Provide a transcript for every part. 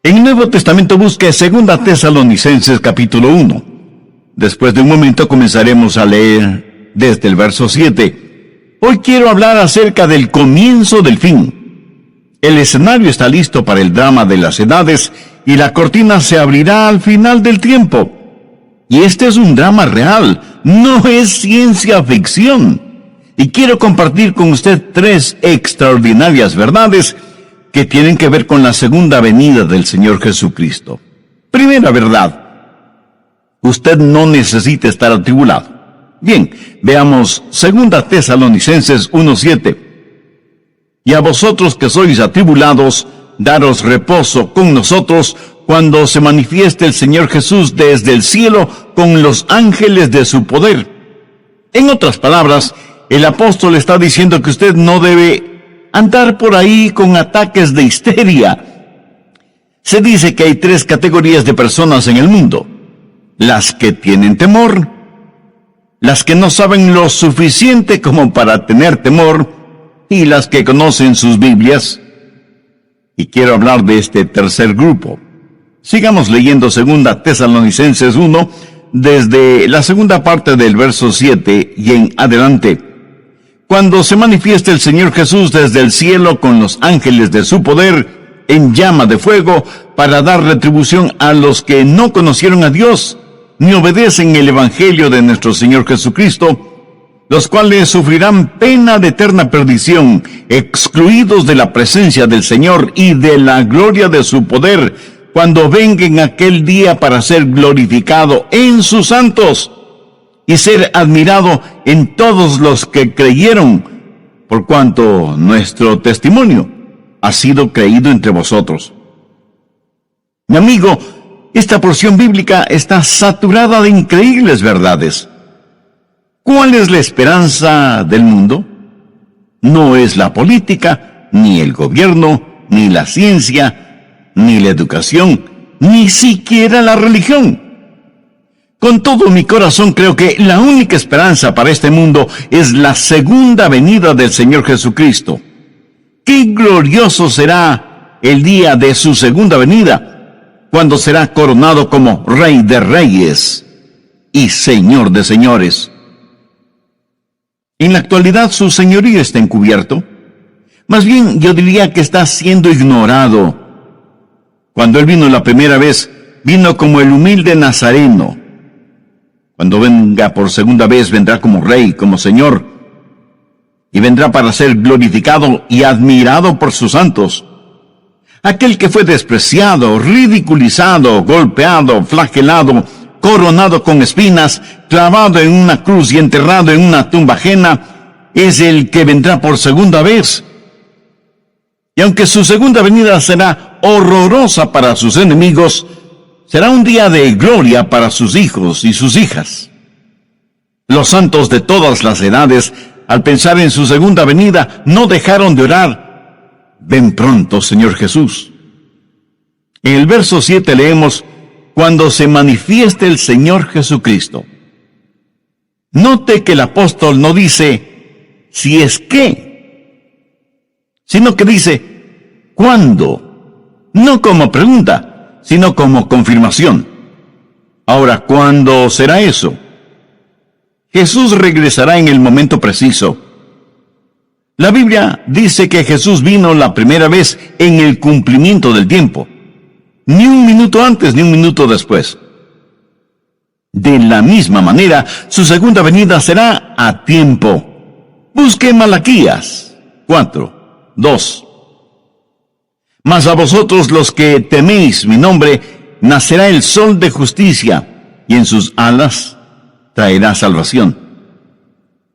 En el Nuevo Testamento busque 2 Tesalonicenses capítulo 1. Después de un momento comenzaremos a leer desde el verso 7. Hoy quiero hablar acerca del comienzo del fin. El escenario está listo para el drama de las edades y la cortina se abrirá al final del tiempo. Y este es un drama real, no es ciencia ficción. Y quiero compartir con usted 3 extraordinarias verdades que tienen que ver con la segunda venida del Señor Jesucristo. Primera verdad: usted no necesita estar atribulado. Bien, veamos 2 Tesalonicenses 1:7. Y a vosotros que sois atribulados, daros reposo con nosotros cuando se manifieste el Señor Jesús desde el cielo con los ángeles de su poder. En otras palabras, el apóstol está diciendo que usted no debe andar por ahí con ataques de histeria. Se dice que hay 3 categorías de personas en el mundo: las que tienen temor, las que no saben lo suficiente como para tener temor, y las que conocen sus Biblias. Y quiero hablar de este tercer grupo. Sigamos leyendo 2 Tesalonicenses 1, desde la segunda parte del verso 7 y en adelante. Cuando se manifieste el Señor Jesús desde el cielo con los ángeles de su poder, en llama de fuego, para dar retribución a los que no conocieron a Dios, ni obedecen el Evangelio de nuestro Señor Jesucristo, los cuales sufrirán pena de eterna perdición, excluidos de la presencia del Señor y de la gloria de su poder, cuando venga en aquel día para ser glorificado en sus santos y ser admirado en todos los que creyeron, por cuanto nuestro testimonio ha sido creído entre vosotros. Mi amigo, esta porción bíblica está saturada de increíbles verdades. ¿Cuál es la esperanza del mundo? No es la política, ni el gobierno, ni la ciencia, ni la educación, ni siquiera la religión. Con todo mi corazón creo que la única esperanza para este mundo es la segunda venida del Señor Jesucristo. ¡Qué glorioso será el día de su segunda venida, cuando será coronado como Rey de Reyes y Señor de Señores! En la actualidad su señorío está encubierto. Más bien yo diría que está siendo ignorado. Cuando Él vino la primera vez, vino como el humilde nazareno. Cuando venga por segunda vez, vendrá como Rey, como Señor. Y vendrá para ser glorificado y admirado por sus santos. Aquel que fue despreciado, ridiculizado, golpeado, flagelado, coronado con espinas, clavado en una cruz y enterrado en una tumba ajena, es el que vendrá por segunda vez. Y aunque su segunda venida será horrorosa para sus enemigos, será un día de gloria para sus hijos y sus hijas. Los santos de todas las edades, al pensar en su segunda venida, no dejaron de orar: ven pronto, Señor Jesús. En el verso 7 leemos: cuando se manifieste el Señor Jesucristo. Note que el apóstol no dice si es que, sino que dice ¿cuándo? No como pregunta, sino como confirmación. Ahora, ¿cuándo será eso? Jesús regresará en el momento preciso. La Biblia dice que Jesús vino la primera vez en el cumplimiento del tiempo. Ni un minuto antes, ni un minuto después. De la misma manera, su segunda venida será a tiempo. Busque Malaquías 4:2. Mas a vosotros los que teméis mi nombre, nacerá el sol de justicia, y en sus alas traerá salvación.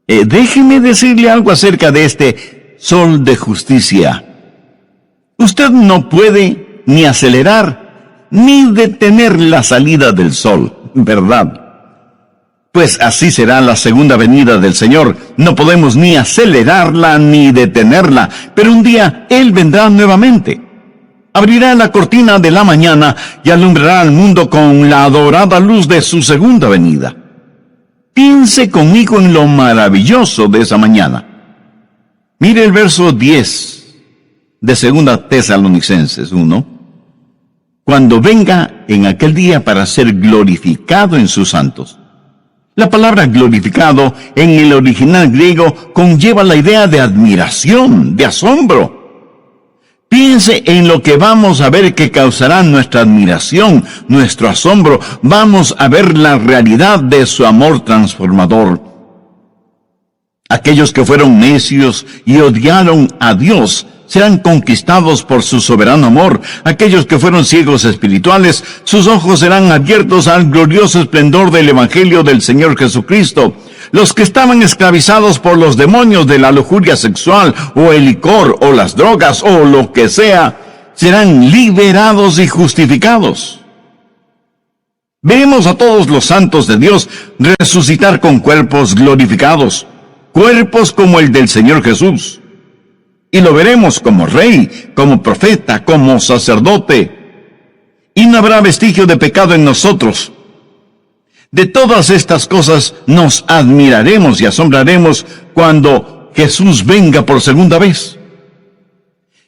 Déjeme decirle algo acerca de este sol de justicia. Usted no puede ni acelerar ni detener la salida del sol, ¿verdad? Pues así será la segunda venida del Señor. No podemos ni acelerarla ni detenerla, pero un día Él vendrá nuevamente. Abrirá la cortina de la mañana y alumbrará al mundo con la adorada luz de su segunda venida. Piense conmigo en lo maravilloso de esa mañana. Mire el verso 10 de 2 Tesalonicenses 1. cuando venga en aquel día para ser glorificado en sus santos. La palabra glorificado en el original griego conlleva la idea de admiración, de asombro. Piense en lo que vamos a ver que causará nuestra admiración, nuestro asombro. Vamos a ver la realidad de su amor transformador. Aquellos que fueron necios y odiaron a Dios serán conquistados por su soberano amor. Aquellos que fueron ciegos espirituales, sus ojos serán abiertos al glorioso esplendor del Evangelio del Señor Jesucristo. Los que estaban esclavizados por los demonios de la lujuria sexual, o el licor, o las drogas, o lo que sea, serán liberados y justificados. Veremos a todos los santos de Dios resucitar con cuerpos glorificados, cuerpos como el del Señor Jesús. Y lo veremos como rey, como profeta, como sacerdote. Y no habrá vestigio de pecado en nosotros. De todas estas cosas nos admiraremos y asombraremos cuando Jesús venga por segunda vez.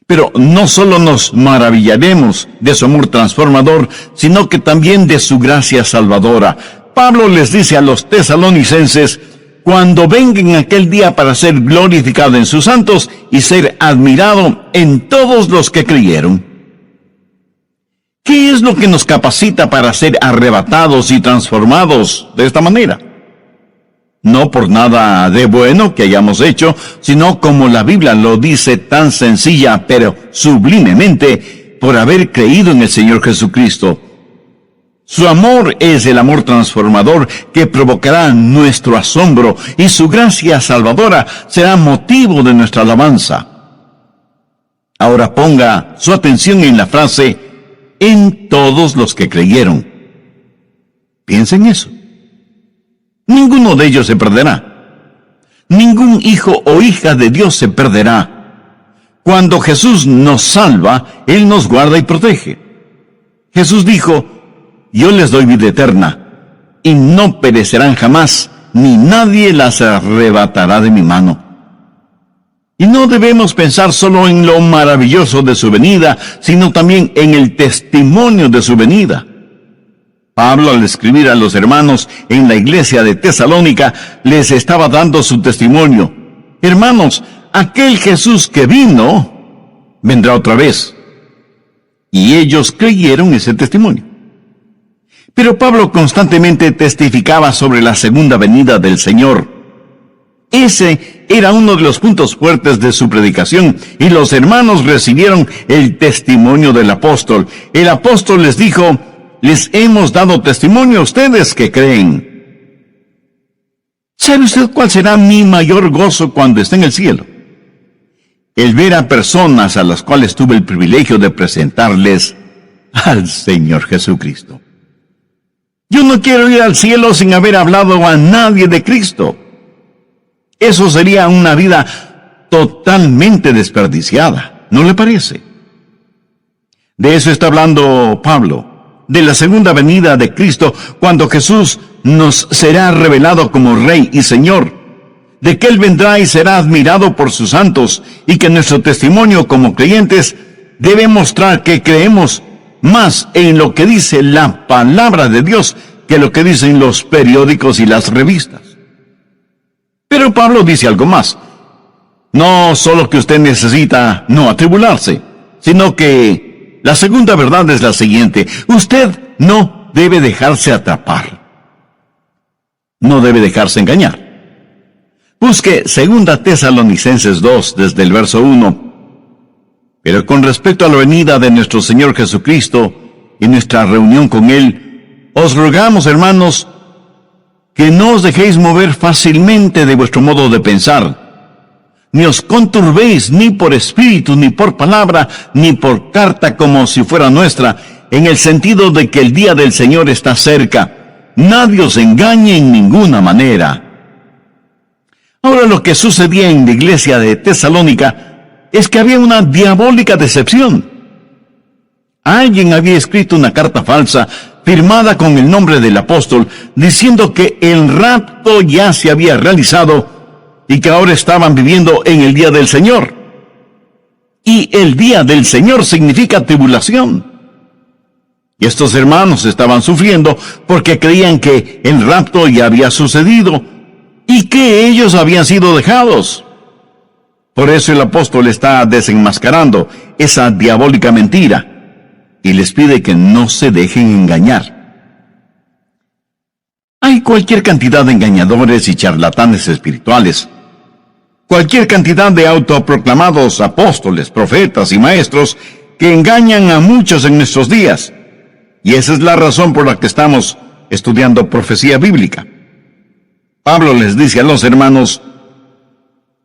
Pero no solo nos maravillaremos de su amor transformador, sino que también de su gracia salvadora. Pablo les dice a los tesalonicenses: cuando venga en aquel día para ser glorificado en sus santos y ser admirado en todos los que creyeron. ¿Qué es lo que nos capacita para ser arrebatados y transformados de esta manera? No por nada de bueno que hayamos hecho, sino como la Biblia lo dice tan sencilla, pero sublimemente, por haber creído en el Señor Jesucristo. Su amor es el amor transformador que provocará nuestro asombro, y su gracia salvadora será motivo de nuestra alabanza. Ahora ponga su atención en la frase, en todos los que creyeron. Piensen en eso. Ninguno de ellos se perderá. Ningún hijo o hija de Dios se perderá. Cuando Jesús nos salva, Él nos guarda y protege. Jesús dijo: yo les doy vida eterna, y no perecerán jamás, ni nadie las arrebatará de mi mano. Y no debemos pensar solo en lo maravilloso de su venida, sino también en el testimonio de su venida. Pablo, al escribir a los hermanos en la iglesia de Tesalónica, les estaba dando su testimonio. Hermanos, aquel Jesús que vino, vendrá otra vez. Y ellos creyeron ese testimonio. Pero Pablo constantemente testificaba sobre la segunda venida del Señor. Ese era uno de los puntos fuertes de su predicación, y los hermanos recibieron el testimonio del apóstol. El apóstol les dijo: les hemos dado testimonio a ustedes que creen. ¿Sabe usted cuál será mi mayor gozo cuando esté en el cielo? El ver a personas a las cuales tuve el privilegio de presentarles al Señor Jesucristo. Yo no quiero ir al cielo sin haber hablado a nadie de Cristo. Eso sería una vida totalmente desperdiciada, ¿no le parece? De eso está hablando Pablo, de la segunda venida de Cristo, cuando Jesús nos será revelado como Rey y Señor, de que Él vendrá y será admirado por sus santos, y que nuestro testimonio como creyentes debe mostrar que creemos más en lo que dice la palabra de Dios que lo que dicen los periódicos y las revistas. Pero Pablo dice algo más. No solo que usted necesita no atribularse, sino que la segunda verdad es la siguiente: usted no debe dejarse atrapar. No debe dejarse engañar. Busque 2 Tesalonicenses 2 desde el verso 1. Pero con respecto a la venida de nuestro Señor Jesucristo y nuestra reunión con Él, os rogamos, hermanos, que no os dejéis mover fácilmente de vuestro modo de pensar, ni os conturbéis ni por espíritu, ni por palabra, ni por carta como si fuera nuestra, en el sentido de que el día del Señor está cerca. Nadie os engañe en ninguna manera. Ahora, lo que sucedía en la iglesia de Tesalónica es que había una diabólica decepción. Alguien había escrito una carta falsa, firmada con el nombre del apóstol, diciendo que el rapto ya se había realizado y que ahora estaban viviendo en el día del Señor. Y el día del Señor significa tribulación. Y estos hermanos estaban sufriendo porque creían que el rapto ya había sucedido y que ellos habían sido dejados. Por eso el apóstol está desenmascarando esa diabólica mentira y les pide que no se dejen engañar. Hay cualquier cantidad de engañadores y charlatanes espirituales, cualquier cantidad de autoproclamados apóstoles, profetas y maestros que engañan a muchos en nuestros días. Y esa es la razón por la que estamos estudiando profecía bíblica. Pablo les dice a los hermanos: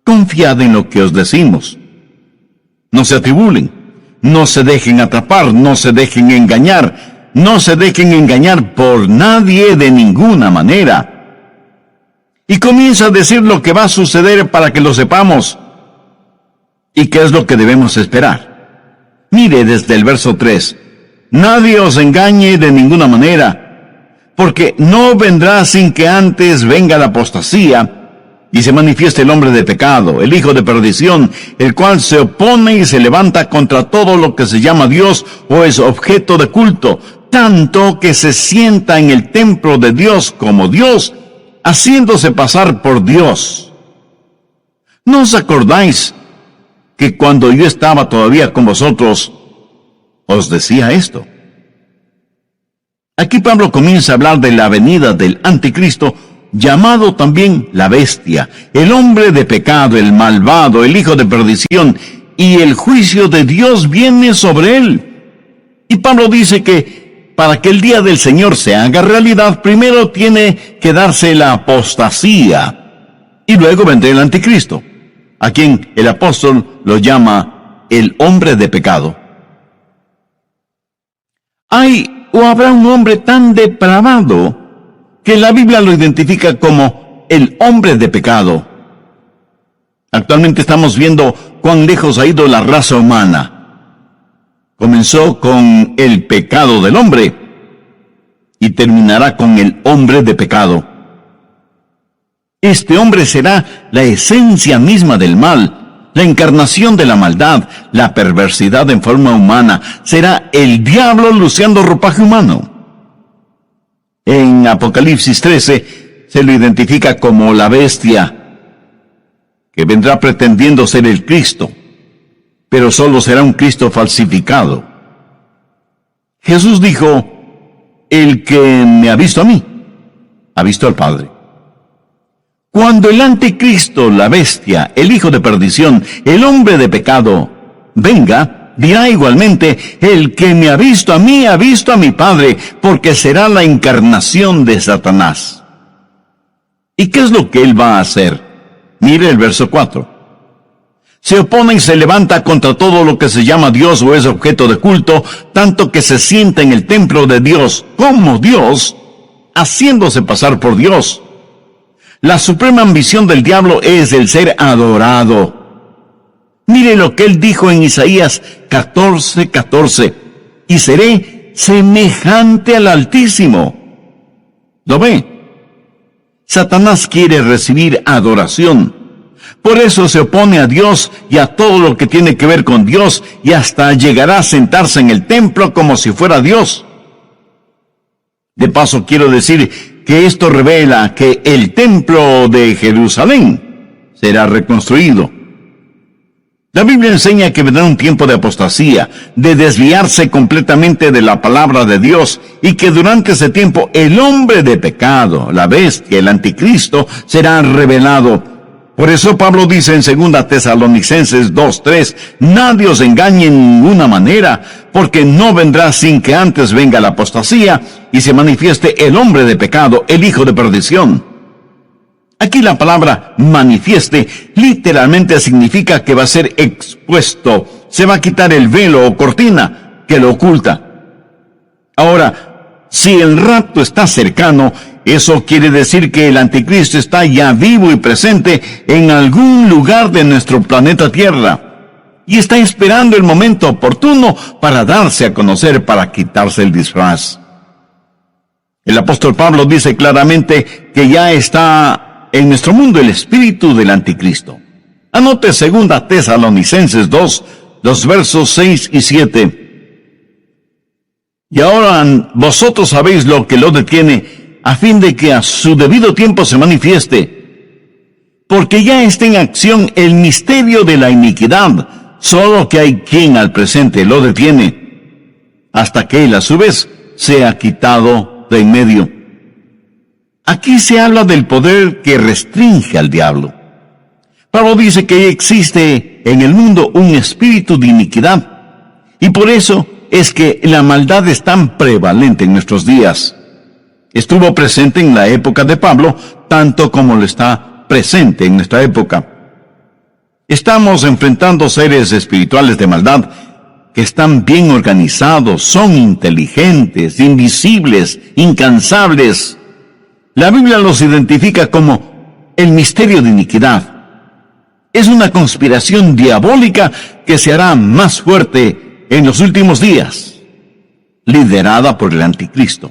confiad en lo que os decimos. No se atribulen, no se dejen atrapar, no se dejen engañar, no se dejen engañar por nadie de ninguna manera. Y comienza a decir lo que va a suceder para que lo sepamos y qué es lo que debemos esperar. Mire desde el verso 3. Nadie os engañe de ninguna manera, porque no vendrá sin que antes venga la apostasía y se manifieste el hombre de pecado, el hijo de perdición, el cual se opone y se levanta contra todo lo que se llama Dios o es objeto de culto, tanto que se sienta en el templo de Dios como Dios, haciéndose pasar por Dios. ¿No os acordáis que cuando yo estaba todavía con vosotros, os decía esto? Aquí Pablo comienza a hablar de la venida del anticristo, llamado también la bestia, el hombre de pecado, el malvado, el hijo de perdición, y el juicio de Dios viene sobre él. Y Pablo dice que para que el día del Señor se haga realidad, primero tiene que darse la apostasía, y luego vendrá el anticristo, a quien el apóstol lo llama el hombre de pecado. ¿Hay o habrá un hombre tan depravado que la Biblia lo identifica como el hombre de pecado? Actualmente estamos viendo cuán lejos ha ido la raza humana. Comenzó con el pecado del hombre y terminará con el hombre de pecado. Este hombre será la esencia misma del mal, la encarnación de la maldad, la perversidad en forma humana. Será el diablo luciendo ropaje humano. En Apocalipsis 13 se lo identifica como la bestia, que vendrá pretendiendo ser el Cristo, pero solo será un Cristo falsificado. Jesús dijo: el que me ha visto a mí, ha visto al Padre. Cuando el anticristo, la bestia, el hijo de perdición, el hombre de pecado, venga, dirá igualmente: el que me ha visto a mí, ha visto a mi Padre, porque será la encarnación de Satanás. ¿Y qué es lo que él va a hacer? Mire el verso 4. Se opone y se levanta contra todo lo que se llama Dios o es objeto de culto, tanto que se sienta en el templo de Dios como Dios, haciéndose pasar por Dios. La suprema ambición del diablo es el ser adorado. Mire lo que él dijo en Isaías 14:14. Y seré semejante al Altísimo. ¿Lo ve? Satanás quiere recibir adoración. Por eso se opone a Dios y a todo lo que tiene que ver con Dios, y hasta llegará a sentarse en el templo como si fuera Dios. De paso, quiero decir que esto revela que el templo de Jerusalén será reconstruido. La Biblia enseña que vendrá un tiempo de apostasía, de desviarse completamente de la palabra de Dios, y que durante ese tiempo el hombre de pecado, la bestia, el anticristo, será revelado. Por eso Pablo dice en 2 Tesalonicenses 2:3, nadie os engañe en ninguna manera, porque no vendrá sin que antes venga la apostasía y se manifieste el hombre de pecado, el hijo de perdición. Aquí la palabra manifieste literalmente significa que va a ser expuesto, se va a quitar el velo o cortina que lo oculta. Ahora, si el rapto está cercano, eso quiere decir que el anticristo está ya vivo y presente en algún lugar de nuestro planeta Tierra, y está esperando el momento oportuno para darse a conocer, para quitarse el disfraz. El apóstol Pablo dice claramente que ya está en nuestro mundo el espíritu del anticristo. Anote 2 Tesalonicenses 2, los versos 6 y 7. Y ahora vosotros sabéis lo que lo detiene, a fin de que a su debido tiempo se manifieste. Porque ya está en acción el misterio de la iniquidad, solo que hay quien al presente lo detiene, hasta que él a su vez sea quitado de en medio. Aquí se habla del poder que restringe al diablo. Pablo dice que existe en el mundo un espíritu de iniquidad, y por eso es que la maldad es tan prevalente en nuestros días. Estuvo presente en la época de Pablo, tanto como lo está presente en nuestra época. Estamos enfrentando seres espirituales de maldad que están bien organizados, son inteligentes, invisibles, incansables. La Biblia los identifica como el misterio de iniquidad. Es una conspiración diabólica que se hará más fuerte en los últimos días, liderada por el anticristo.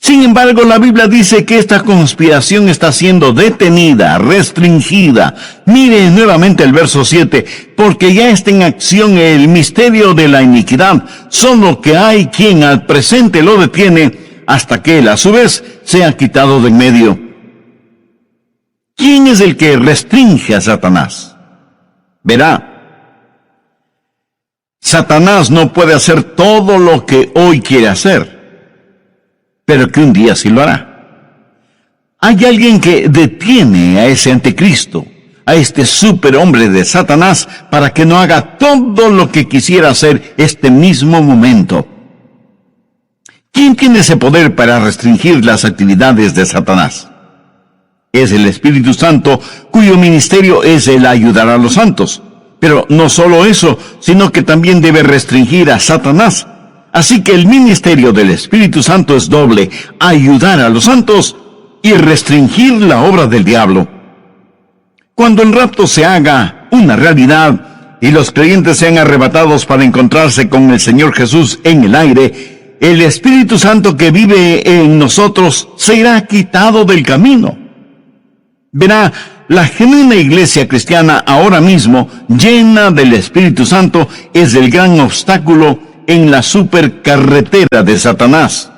Sin embargo, la Biblia dice que esta conspiración está siendo detenida, restringida. Mire nuevamente el verso 7, porque ya está en acción el misterio de la iniquidad, solo que hay quien al presente lo detiene, hasta que él a su vez sea quitado de en medio. ¿Quién es el que restringe a Satanás? Verá, Satanás no puede hacer todo lo que hoy quiere hacer, pero que un día sí lo hará. Hay alguien que detiene a ese anticristo, a este superhombre de Satanás, para que no haga todo lo que quisiera hacer este mismo momento. ¿Quién tiene ese poder para restringir las actividades de Satanás? Es el Espíritu Santo, cuyo ministerio es el ayudar a los santos. Pero no solo eso, sino que también debe restringir a Satanás. Así que el ministerio del Espíritu Santo es doble: ayudar a los santos y restringir la obra del diablo. Cuando el rapto se haga una realidad y los creyentes sean arrebatados para encontrarse con el Señor Jesús en el aire, el Espíritu Santo que vive en nosotros será quitado del camino. Verá, la genuina iglesia cristiana ahora mismo, llena del Espíritu Santo, es el gran obstáculo en la supercarretera de Satanás.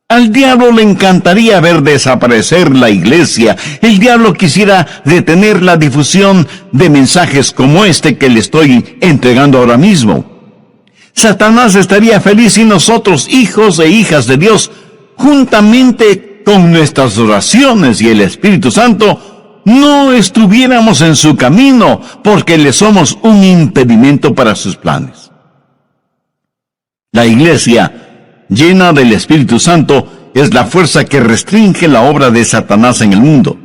Al diablo le encantaría ver desaparecer la iglesia. El diablo quisiera detener la difusión de mensajes como este que le estoy entregando ahora mismo. Satanás estaría feliz si nosotros, hijos e hijas de Dios, juntamente con nuestras oraciones y el Espíritu Santo, no estuviéramos en su camino, porque le somos un impedimento para sus planes. La iglesia, llena del Espíritu Santo, es la fuerza que restringe la obra de Satanás en el mundo.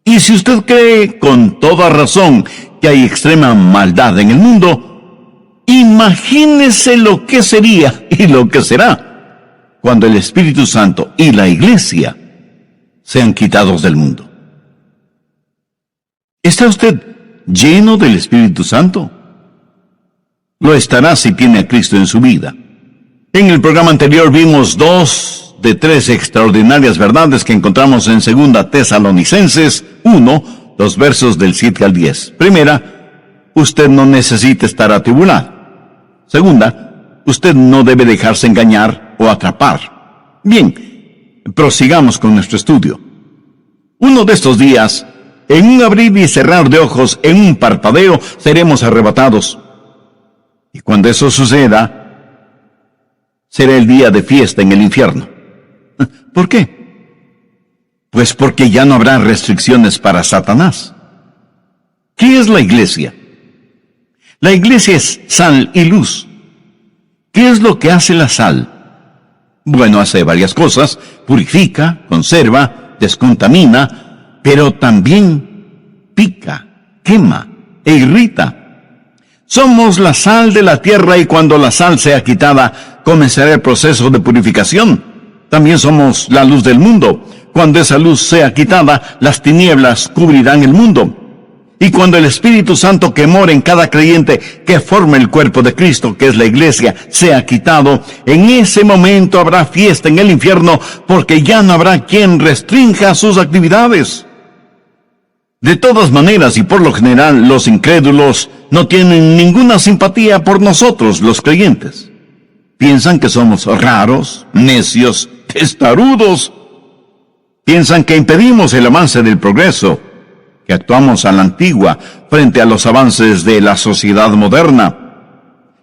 Y si usted cree con toda razón que hay extrema maldad en el mundo, imagínese lo que sería y lo que será cuando el Espíritu Santo y la iglesia sean quitados del mundo. ¿Está usted lleno del Espíritu Santo? Lo estará si tiene a Cristo en su vida. En el programa anterior vimos 2 de 3 extraordinarias verdades que encontramos en 2 Tesalonicenses 1, los versos del 7 al 10. Primera, usted no necesita estar atribulado. Segunda, usted no debe dejarse engañar o atrapar. Bien, prosigamos con nuestro estudio. Uno de estos días, en un abrir y cerrar de ojos, en un parpadeo, seremos arrebatados. Y cuando eso suceda, será el día de fiesta en el infierno. ¿Por qué? Pues porque ya no habrá restricciones para Satanás. ¿Qué es la iglesia? La iglesia es sal y luz. ¿Qué es lo que hace la sal? Bueno, hace varias cosas: purifica, conserva, descontamina, pero también pica, quema e irrita. Somos la sal de la tierra, y cuando la sal sea quitada, comenzará el proceso de purificación. También somos la luz del mundo. Cuando esa luz sea quitada, las tinieblas cubrirán el mundo. Y cuando el Espíritu Santo que mora en cada creyente, que forma el cuerpo de Cristo, que es la iglesia, sea quitado, en ese momento habrá fiesta en el infierno, porque ya no habrá quien restrinja sus actividades. De todas maneras, y por lo general, los incrédulos no tienen ninguna simpatía por nosotros, los creyentes. Piensan que somos raros, necios, testarudos. Piensan que impedimos el avance del progreso, que actuamos a la antigua frente a los avances de la sociedad moderna,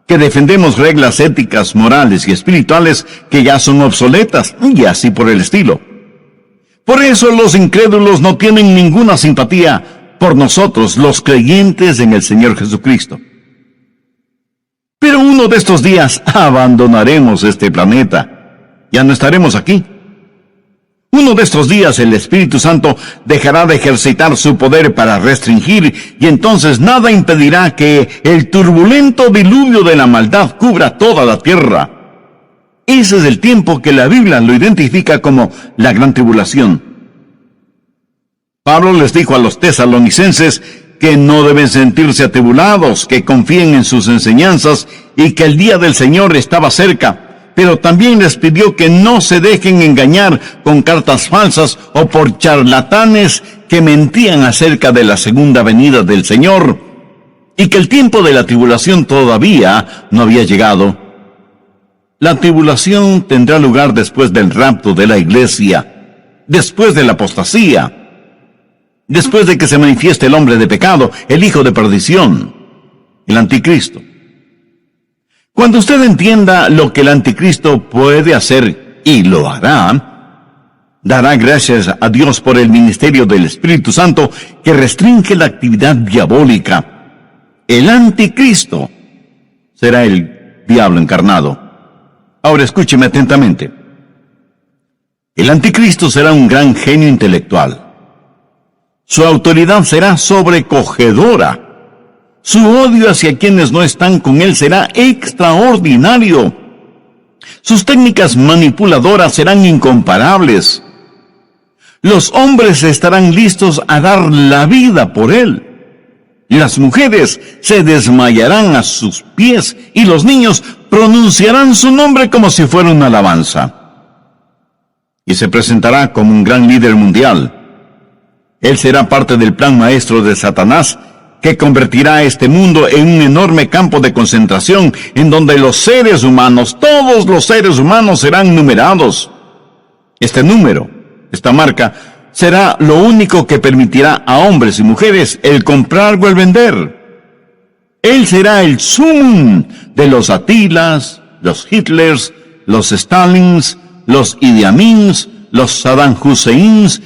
que defendemos reglas éticas, morales y espirituales que ya son obsoletas, y así por el estilo. Por eso los incrédulos no tienen ninguna simpatía por nosotros, los creyentes en el Señor Jesucristo. Pero uno de estos días abandonaremos este planeta. Ya no estaremos aquí. Uno de estos días el Espíritu Santo dejará de ejercitar su poder para restringir, y entonces nada impedirá que el turbulento diluvio de la maldad cubra toda la tierra. Ese es el tiempo que la Biblia lo identifica como la gran tribulación. Pablo les dijo a los tesalonicenses que no deben sentirse atribulados, que confíen en sus enseñanzas y que el día del Señor estaba cerca. Pero también les pidió que no se dejen engañar con cartas falsas o por charlatanes que mentían acerca de la segunda venida del Señor, y que el tiempo de la tribulación todavía no había llegado. La tribulación tendrá lugar después del rapto de la iglesia, después de la apostasía, después de que se manifieste el hombre de pecado, el hijo de perdición, el anticristo. Cuando usted entienda lo que el anticristo puede hacer, y lo hará, dará gracias a Dios por el ministerio del Espíritu Santo que restringe la actividad diabólica. El anticristo será el diablo encarnado. Ahora escúcheme atentamente. El anticristo será un gran genio intelectual. Su autoridad será sobrecogedora. Su odio hacia quienes no están con él será extraordinario. Sus técnicas manipuladoras serán incomparables. Los hombres estarán listos a dar la vida por él. Las mujeres se desmayarán a sus pies y los niños pronunciarán su nombre como si fuera una alabanza. Y se presentará como un gran líder mundial. Él será parte del plan maestro de Satanás, que convertirá a este mundo en un enorme campo de concentración en donde los seres humanos, todos los seres humanos serán numerados. Este número, esta marca, será lo único que permitirá a hombres y mujeres el comprar o el vender. Él será el sumum de los Atilas, los Hitlers, los Stalins, los Idi Amins, los Saddam Husseins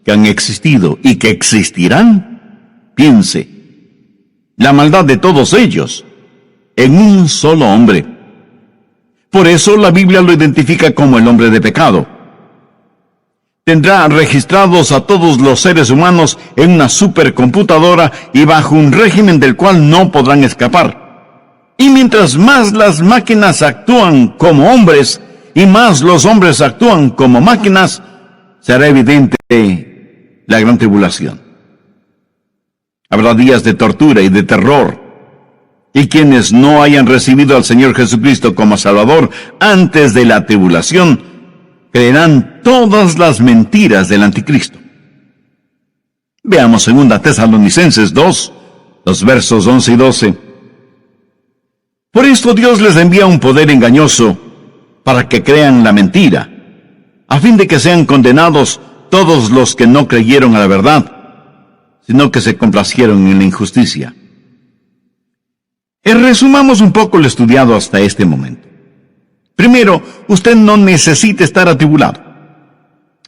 que han existido y que existirán. Piense, la maldad de todos ellos en un solo hombre. Por eso la Biblia lo identifica como el hombre de pecado. Tendrá registrados a todos los seres humanos en una supercomputadora y bajo un régimen del cual no podrán escapar. Y mientras más las máquinas actúan como hombres y más los hombres actúan como máquinas, será evidente la gran tribulación. Habrá días de tortura y de terror, y quienes no hayan recibido al Señor Jesucristo como Salvador antes de la tribulación, creerán todas las mentiras del anticristo. Veamos 2 Tesalonicenses 2, los versos 11 y 12. Por esto Dios les envía un poder engañoso para que crean la mentira, a fin de que sean condenados todos los que no creyeron a la verdad, sino que se complacieron en la injusticia. Resumamos un poco lo estudiado hasta este momento. Primero, usted no necesita estar atribulado.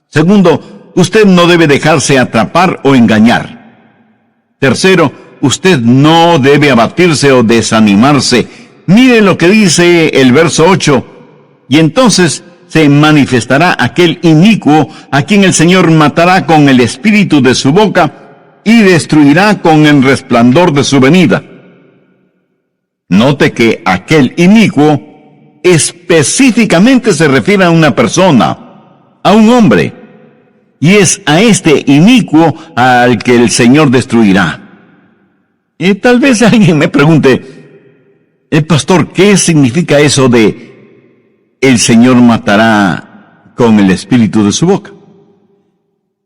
Segundo, usted no debe dejarse atrapar o engañar. Tercero, usted no debe abatirse o desanimarse. Mire lo que dice el verso 8. Y entonces se manifestará aquel inicuo a quien el Señor matará con el espíritu de su boca y destruirá con el resplandor de su venida. Note que aquel inicuo específicamente se refiere a una persona, a un hombre, y es a este inicuo al que el Señor destruirá. Y tal vez alguien me pregunte, pastor, ¿qué significa eso de el Señor matará con el espíritu de su boca?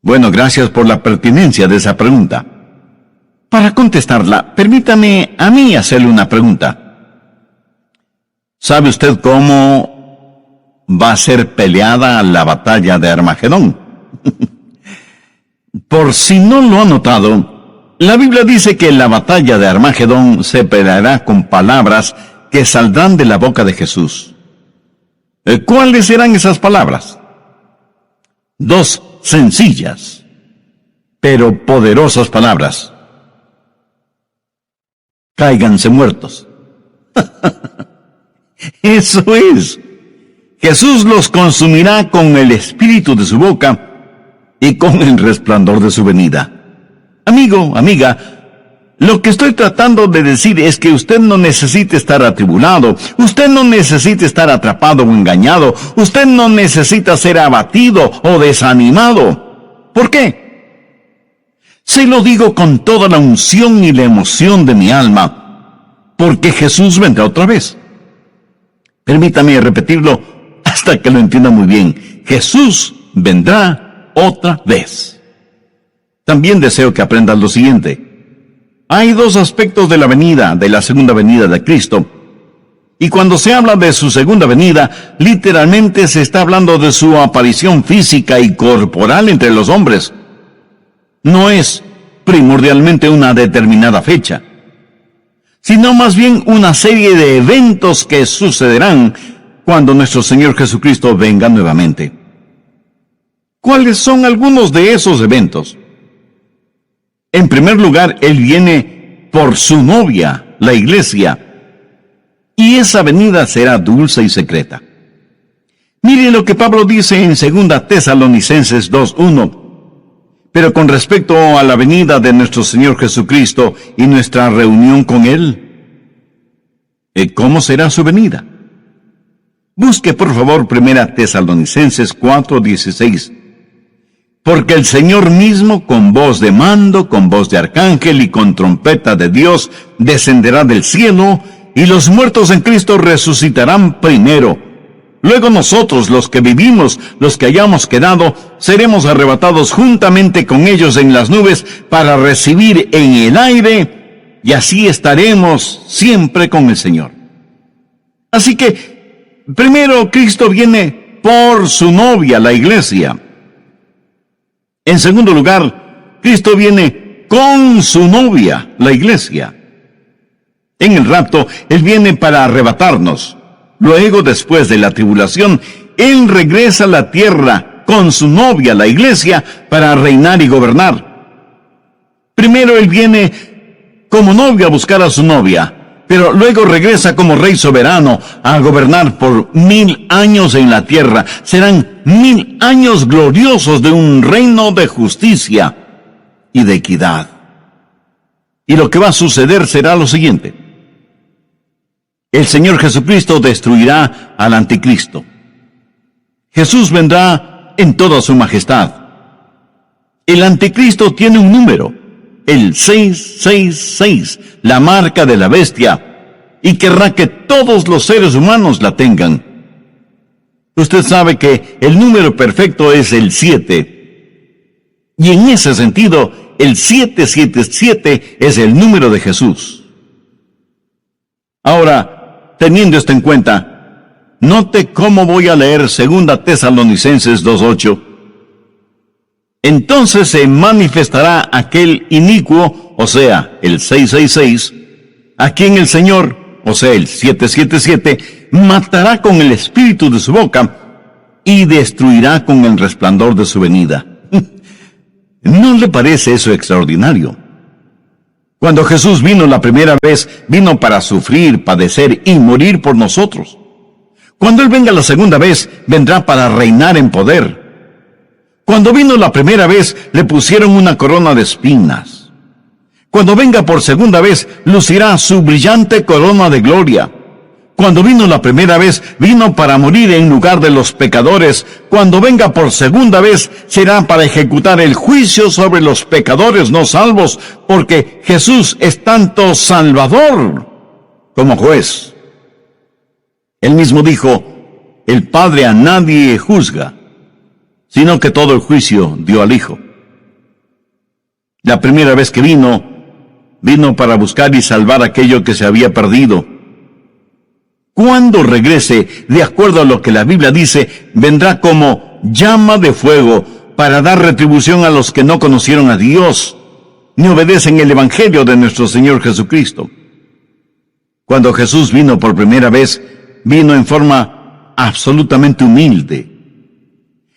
Bueno, gracias por la pertinencia de esa pregunta. Para contestarla, permítame a mí hacerle una pregunta. ¿Sabe usted cómo va a ser peleada la batalla de Armagedón? Por si no lo ha notado, la Biblia dice que la batalla de Armagedón se peleará con palabras que saldrán de la boca de Jesús. ¿Cuáles serán esas palabras? Dos sencillas, pero poderosas palabras. Cáiganse muertos. Eso es. Jesús los consumirá con el espíritu de su boca y con el resplandor de su venida. Amigo, amiga, lo que estoy tratando de decir es que usted no necesita estar atribulado, usted no necesita estar atrapado o engañado, usted no necesita ser abatido o desanimado. ¿Por qué? Se lo digo con toda la unción y la emoción de mi alma, porque Jesús vendrá otra vez. Permítame repetirlo hasta que lo entienda muy bien. Jesús vendrá otra vez. También deseo que aprendan lo siguiente. Hay dos aspectos de la segunda venida de Cristo. Y cuando se habla de su segunda venida, literalmente se está hablando de su aparición física y corporal entre los hombres. No es primordialmente una determinada fecha, sino más bien una serie de eventos que sucederán cuando nuestro Señor Jesucristo venga nuevamente. ¿Cuáles son algunos de esos eventos? En primer lugar, Él viene por su novia, la iglesia, y esa venida será dulce y secreta. Mire lo que Pablo dice en 2 Tesalonicenses 2:1. Pero con respecto a la venida de nuestro Señor Jesucristo y nuestra reunión con Él, ¿cómo será su venida? Busque por favor 1 Tesalonicenses 4:16. Porque el Señor mismo, con voz de mando, con voz de arcángel y con trompeta de Dios, descenderá del cielo, y los muertos en Cristo resucitarán primero. Luego nosotros, los que vivimos, los que hayamos quedado, seremos arrebatados juntamente con ellos en las nubes para recibir en el aire, y así estaremos siempre con el Señor. Así que, primero Cristo viene por su novia, la iglesia. En segundo lugar, Cristo viene con su novia, la iglesia. En el rapto, Él viene para arrebatarnos. Luego, después de la tribulación, Él regresa a la tierra con su novia, la iglesia, para reinar y gobernar. Primero Él viene como novio a buscar a su novia, pero luego regresa como rey soberano a gobernar por 1000 años en la tierra. Serán 1000 años gloriosos de un reino de justicia y de equidad. Y lo que va a suceder será lo siguiente. El Señor Jesucristo destruirá al anticristo. Jesús vendrá en toda su majestad. El anticristo tiene un número, el 666, la marca de la bestia, y querrá que todos los seres humanos la tengan. Usted sabe que el número perfecto es el 7. Y en ese sentido, el 777 es el número de Jesús. Ahora, teniendo esto en cuenta, note cómo voy a leer 2 Tesalonicenses 2:8. Entonces se manifestará aquel inicuo, o sea, el 666, a quien el Señor, o sea, el 777, matará con el espíritu de su boca y destruirá con el resplandor de su venida. ¿No le parece eso extraordinario? Cuando Jesús vino la primera vez, vino para sufrir, padecer y morir por nosotros. Cuando Él venga la segunda vez, vendrá para reinar en poder. Cuando vino la primera vez, le pusieron una corona de espinas. Cuando venga por segunda vez, lucirá su brillante corona de gloria. Cuando vino la primera vez, vino para morir en lugar de los pecadores. Cuando venga por segunda vez, será para ejecutar el juicio sobre los pecadores no salvos, porque Jesús es tanto Salvador como juez. Él mismo dijo, el Padre a nadie juzga, sino que todo el juicio dio al Hijo. La primera vez que vino para buscar y salvar aquello que se había perdido. Cuando regrese, de acuerdo a lo que la Biblia dice, vendrá como llama de fuego para dar retribución a los que no conocieron a Dios ni obedecen el Evangelio de nuestro Señor Jesucristo. Cuando Jesús vino por primera vez, vino en forma absolutamente humilde.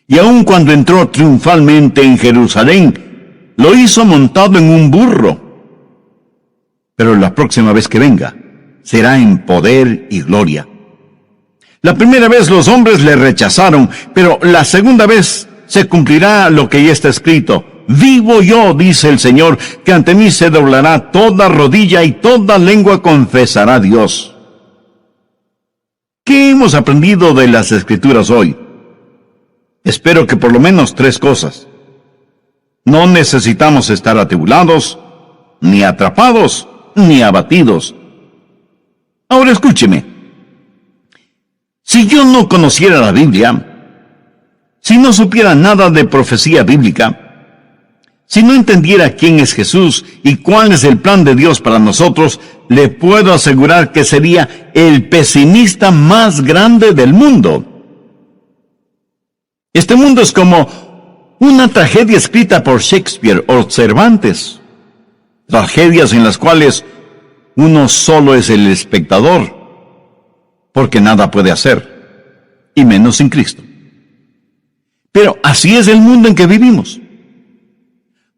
Y aun cuando entró triunfalmente en Jerusalén, lo hizo montado en un burro. Pero la próxima vez que venga, será en poder y gloria. La primera vez los hombres le rechazaron, pero la segunda vez se cumplirá lo que ya está escrito. Vivo yo, dice el Señor, que ante mí se doblará toda rodilla y toda lengua confesará a Dios. ¿Qué hemos aprendido de las Escrituras hoy? Espero que por lo menos 3 cosas. No necesitamos estar atribulados, ni atrapados, ni abatidos. Ahora escúcheme. Si yo no conociera la Biblia, si no supiera nada de profecía bíblica, si no entendiera quién es Jesús y cuál es el plan de Dios para nosotros, le puedo asegurar que sería el pesimista más grande del mundo. Este mundo es como una tragedia escrita por Shakespeare o Cervantes. Tragedias en las cuales uno solo es el espectador, porque nada puede hacer, y menos sin Cristo. Pero así es el mundo en que vivimos.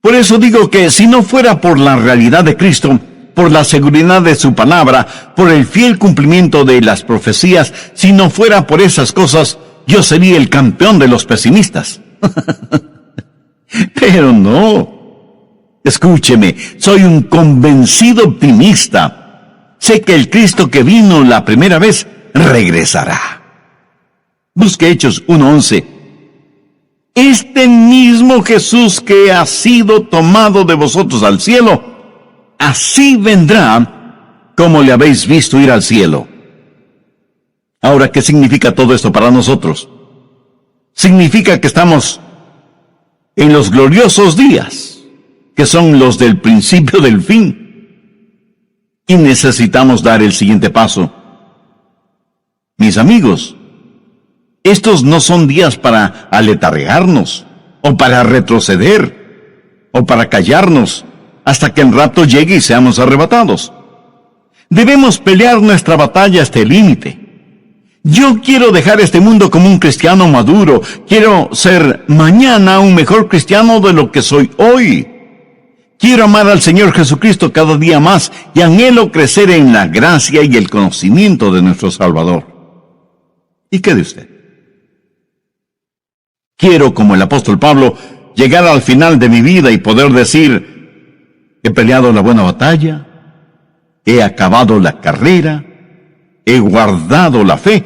Por eso digo que si no fuera por la realidad de Cristo, por la seguridad de su palabra, por el fiel cumplimiento de las profecías, si no fuera por esas cosas, yo sería el campeón de los pesimistas. Pero no. Escúcheme, soy un convencido optimista. Sé que el Cristo que vino la primera vez regresará. Busque Hechos 1:11. Este mismo Jesús que ha sido tomado de vosotros al cielo, así vendrá como le habéis visto ir al cielo. Ahora, ¿qué significa todo esto para nosotros? Significa que estamos en los gloriosos días, que son los del principio del fin. Y necesitamos dar el siguiente paso. Mis amigos, estos no son días para aletargarnos, o para retroceder, o para callarnos, hasta que el rapto llegue y seamos arrebatados. Debemos pelear nuestra batalla hasta el límite. Yo quiero dejar este mundo como un cristiano maduro. Quiero ser mañana un mejor cristiano de lo que soy hoy. Quiero amar al Señor Jesucristo cada día más y anhelo crecer en la gracia y el conocimiento de nuestro Salvador. ¿Y qué de usted? Quiero, como el apóstol Pablo, llegar al final de mi vida y poder decir: he peleado la buena batalla, he acabado la carrera, he guardado la fe.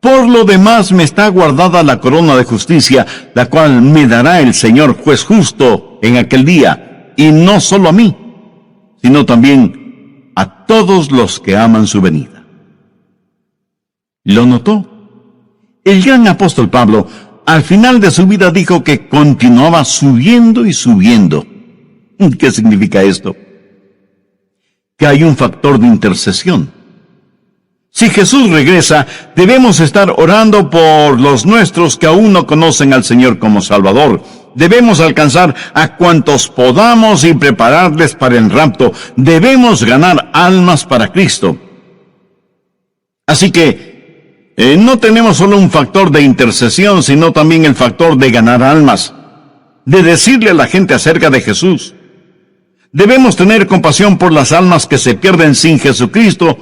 Por lo demás me está guardada la corona de justicia, la cual me dará el Señor juez justo en aquel día, y no solo a mí, sino también a todos los que aman su venida. ¿Lo notó? El gran apóstol Pablo, al final de su vida, dijo que continuaba subiendo y subiendo. ¿Qué significa esto? Que hay un factor de intercesión. Si Jesús regresa, debemos estar orando por los nuestros que aún no conocen al Señor como Salvador. Debemos alcanzar a cuantos podamos y prepararles para el rapto. Debemos ganar almas para Cristo. Así que no tenemos solo un factor de intercesión, sino también el factor de ganar almas, de decirle a la gente acerca de Jesús. Debemos tener compasión por las almas que se pierden sin Jesucristo,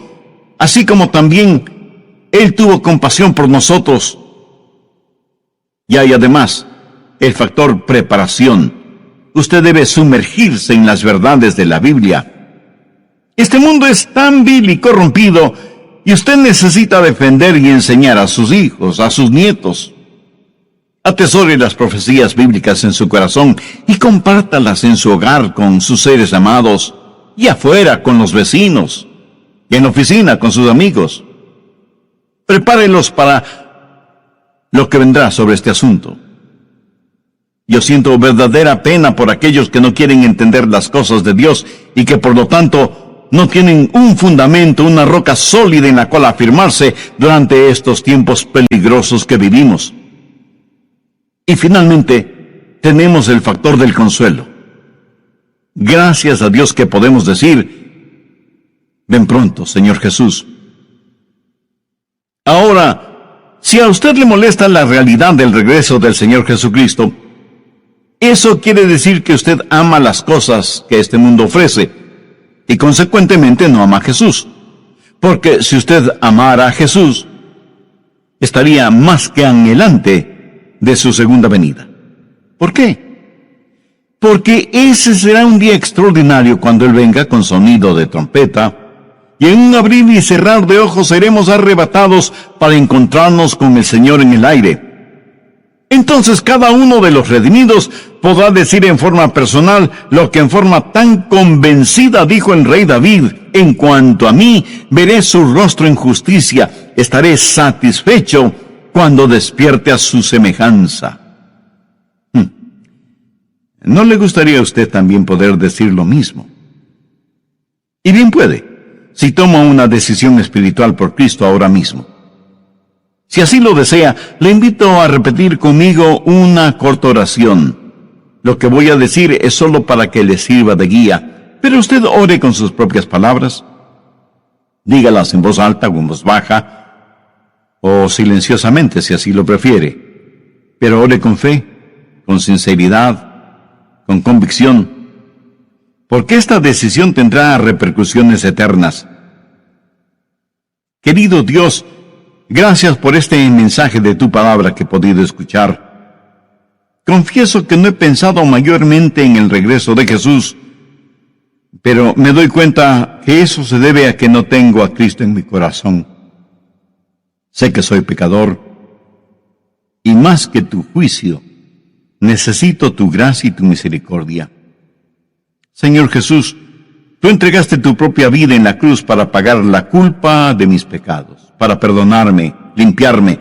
así como también Él tuvo compasión por nosotros. Y hay además el factor preparación. Usted debe sumergirse en las verdades de la Biblia. Este mundo es tan vil y corrompido, y usted necesita defender y enseñar a sus hijos, a sus nietos. Atesore las profecías bíblicas en su corazón y compártalas en su hogar con sus seres amados, y afuera con los vecinos, y en la oficina con sus amigos. Prepárelos para lo que vendrá sobre este asunto. Yo siento verdadera pena por aquellos que no quieren entender las cosas de Dios y que por lo tanto no tienen un fundamento, una roca sólida en la cual afirmarse durante estos tiempos peligrosos que vivimos. Y finalmente, tenemos el factor del consuelo. Gracias a Dios que podemos decir: ven pronto, Señor Jesús. Ahora, si a usted le molesta la realidad del regreso del Señor Jesucristo, eso quiere decir que usted ama las cosas que este mundo ofrece y consecuentemente no ama a Jesús. Porque si usted amara a Jesús, estaría más que anhelante de su segunda venida. ¿Por qué? Porque ese será un día extraordinario cuando Él venga con sonido de trompeta, y en un abrir y cerrar de ojos seremos arrebatados para encontrarnos con el Señor en el aire. Entonces cada uno de los redimidos podrá decir en forma personal lo que en forma tan convencida dijo el rey David: en cuanto a mí, veré su rostro en justicia, estaré satisfecho cuando despierte a su semejanza. ¿No le gustaría a usted también poder decir lo mismo? Y bien puede, si toma una decisión espiritual por Cristo ahora mismo. Si así lo desea, le invito a repetir conmigo una corta oración. Lo que voy a decir es solo para que le sirva de guía, pero usted ore con sus propias palabras. Dígalas en voz alta o en voz baja, o silenciosamente si así lo prefiere. Pero ore con fe, con sinceridad, con convicción, porque esta decisión tendrá repercusiones eternas. Querido Dios, gracias por este mensaje de tu palabra que he podido escuchar. Confieso que no he pensado mayormente en el regreso de Jesús, pero me doy cuenta que eso se debe a que no tengo a Cristo en mi corazón. Sé que soy pecador, y más que tu juicio, necesito tu gracia y tu misericordia. Señor Jesús, tú entregaste tu propia vida en la cruz para pagar la culpa de mis pecados, para perdonarme, limpiarme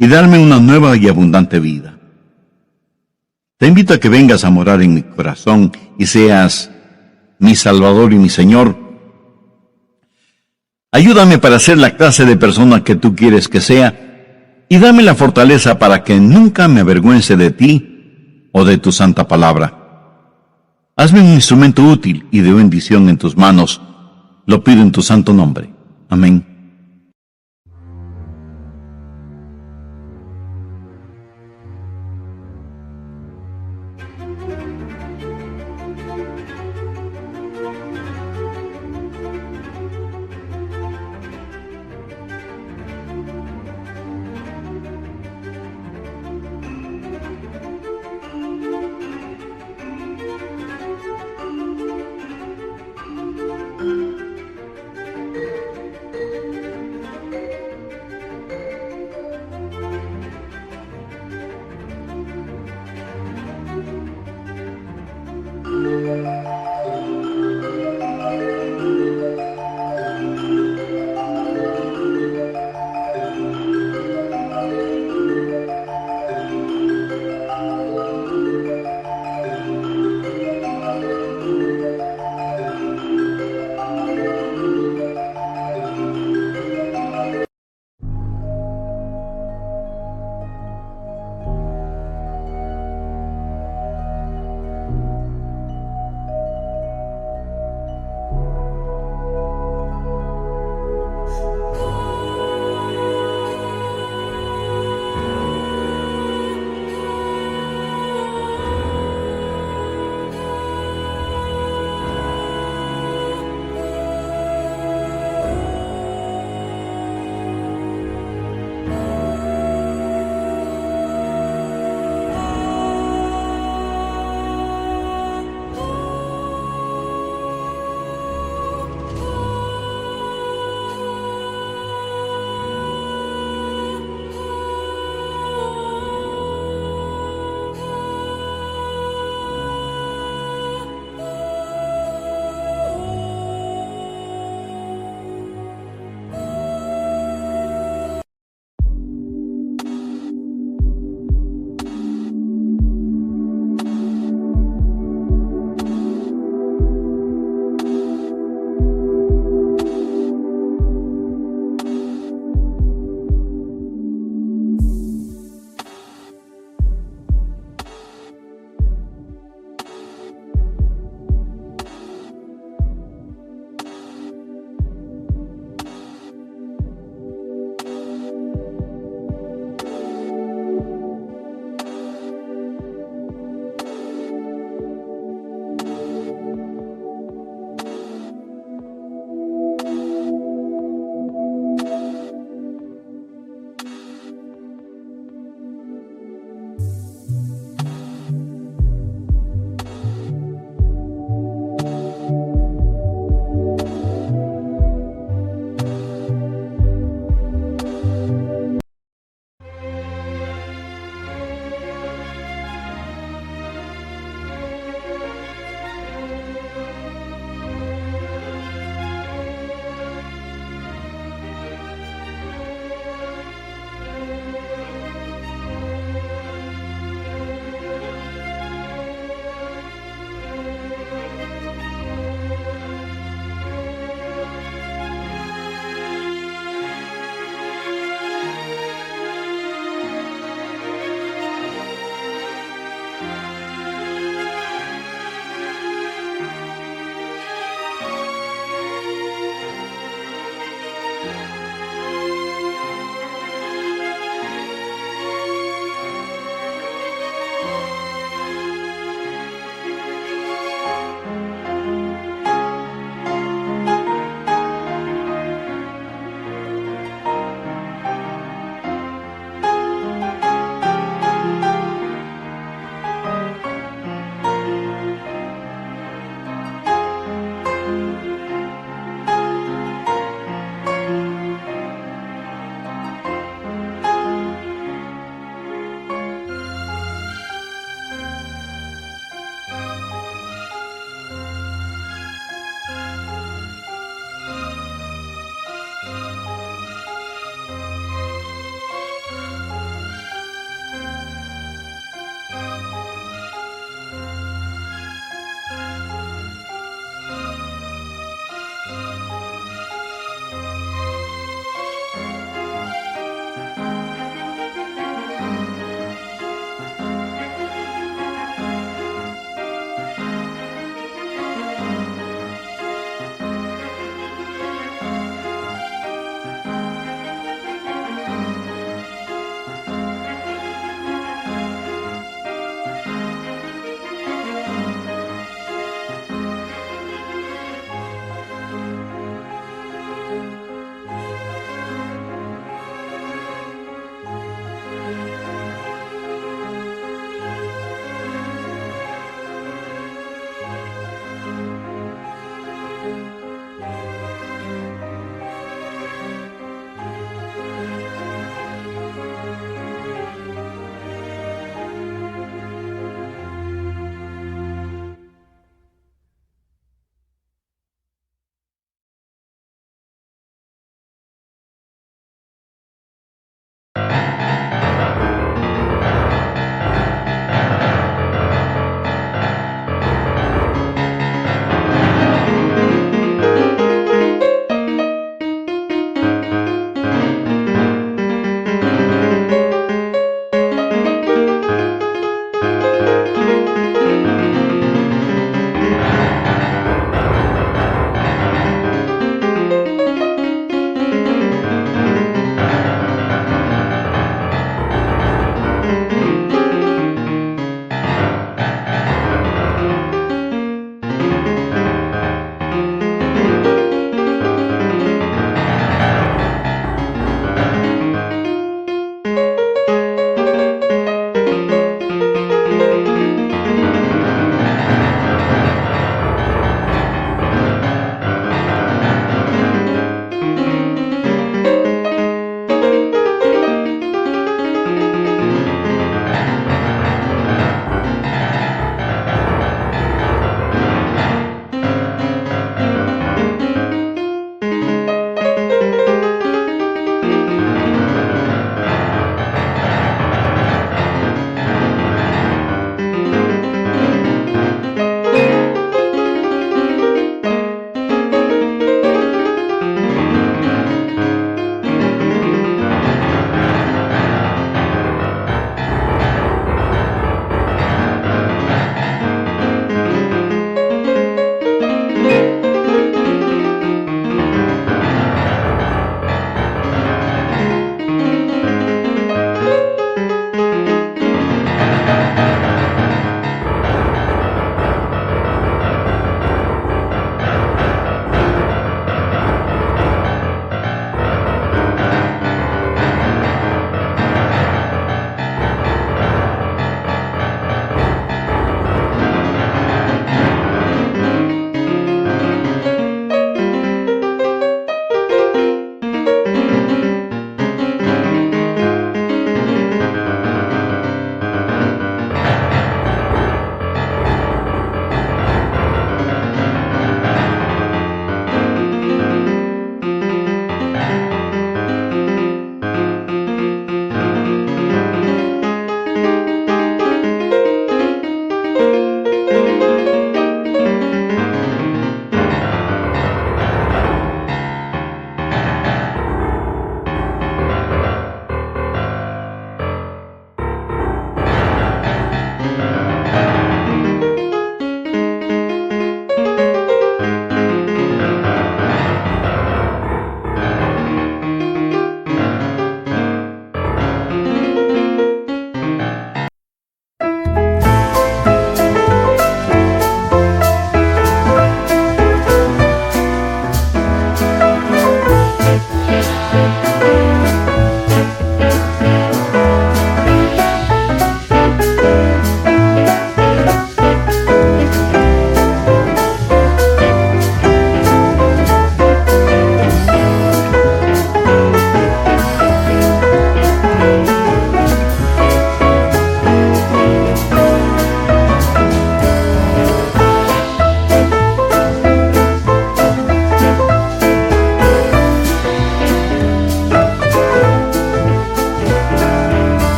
y darme una nueva y abundante vida. Te invito a que vengas a morar en mi corazón y seas mi Salvador y mi Señor. Ayúdame para ser la clase de persona que tú quieres que sea, y dame la fortaleza para que nunca me avergüence de ti o de tu santa palabra. Hazme un instrumento útil y de bendición en tus manos. Lo pido en tu santo nombre. Amén.